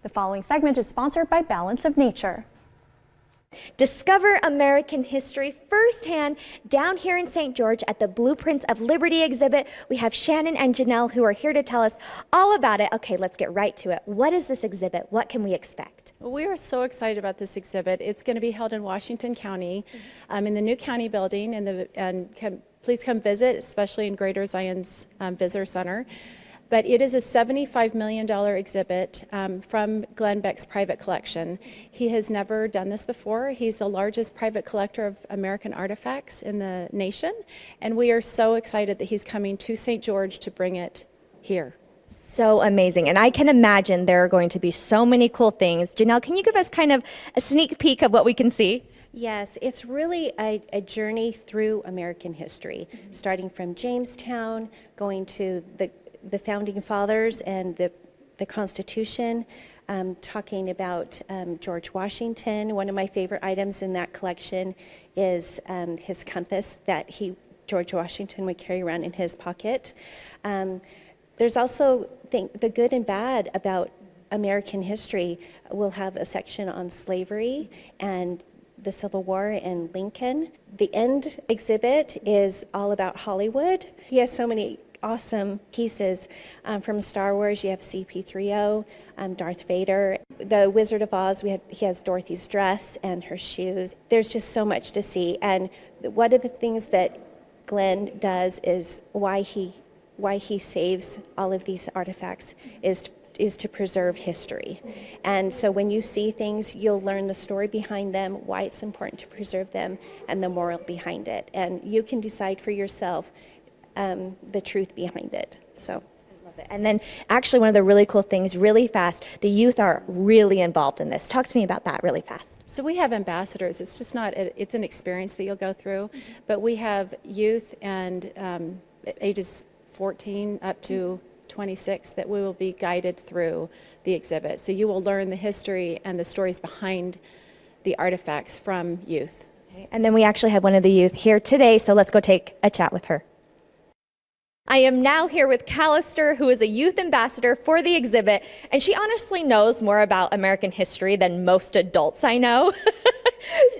The following segment is sponsored by Balance of Nature. Discover American history firsthand down here in St. George at the Blueprints of Liberty exhibit. We have Shannon and Janelle who are here to tell us all about it. Okay, let's get right to it. What is this exhibit? What can we expect? Well, we are so excited about this exhibit. It's going to be held in Washington County, in the new county building, please come visit, especially in Greater Zion's Visitor Center. But it is a $75 million exhibit from Glenn Beck's private collection. He has never done this before. He's the largest private collector of American artifacts in the nation, and we are so excited that he's coming to St. George to bring it here. So amazing, and I can imagine there are going to be so many cool things. Janelle, can you give us kind of a sneak peek of what we can see? Yes, it's really a journey through American history, starting from Jamestown, going to the founding fathers and the Constitution, talking about George Washington. One of my favorite items in that collection is his compass that George Washington would carry around in his pocket. There's also the good and bad about American history. We'll have a section on slavery and the Civil War and Lincoln. The end exhibit is all about Hollywood. He has so many awesome pieces from Star Wars. You have CP3O, Darth Vader. The Wizard of Oz, he has Dorothy's dress and her shoes. There's just so much to see. And one of the things that Glenn does is why he saves all of these artifacts is to preserve history. And so when you see things, you'll learn the story behind them, why it's important to preserve them, and the moral behind it. And you can decide for yourself the truth behind it. So. I love it. And then actually one of the really cool things, really fast, the youth are really involved in this. Talk to me about that really fast. So we have ambassadors. It's just not, it's an experience that you'll go through, but we have youth and ages 14 up to 26 that we will be guided through the exhibit. So you will learn the history and the stories behind the artifacts from youth. Okay. And then we actually have one of the youth here today, so let's go take a chat with her. I am now here with Callister, who is a youth ambassador for the exhibit, and she honestly knows more about American history than most adults I know.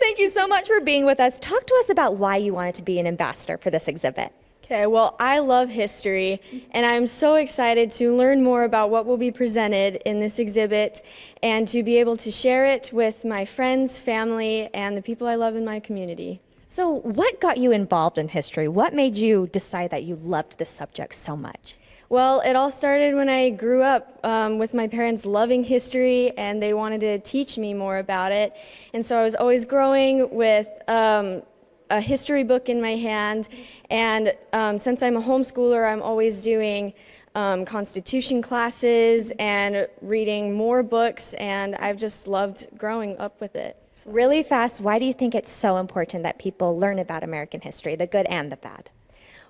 Thank you so much for being with us. Talk to us about why you wanted to be an ambassador for this exhibit. Okay, well, I love history, and I'm so excited to learn more about what will be presented in this exhibit and to be able to share it with my friends, family, and the people I love in my community. So what got you involved in history? What made you decide that you loved this subject so much? Well, it all started when I grew up with my parents loving history, and they wanted to teach me more about it. And so I was always growing with a history book in my hand, and since I'm a homeschooler, I'm always doing Constitution classes and reading more books, and I've just loved growing up with it. Really fast, why do you think it's so important that people learn about American history, the good and the bad?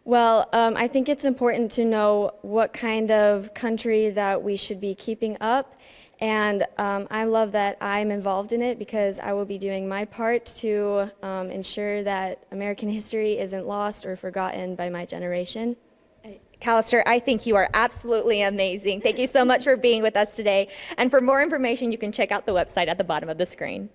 Well, I think it's important to know what kind of country that we should be keeping up, and I love that I'm involved in it because I will be doing my part to ensure that American history isn't lost or forgotten by my generation. Callister, I think you are absolutely amazing. Thank you so much for being with us today. And for more information, you can check out the website at the bottom of the screen.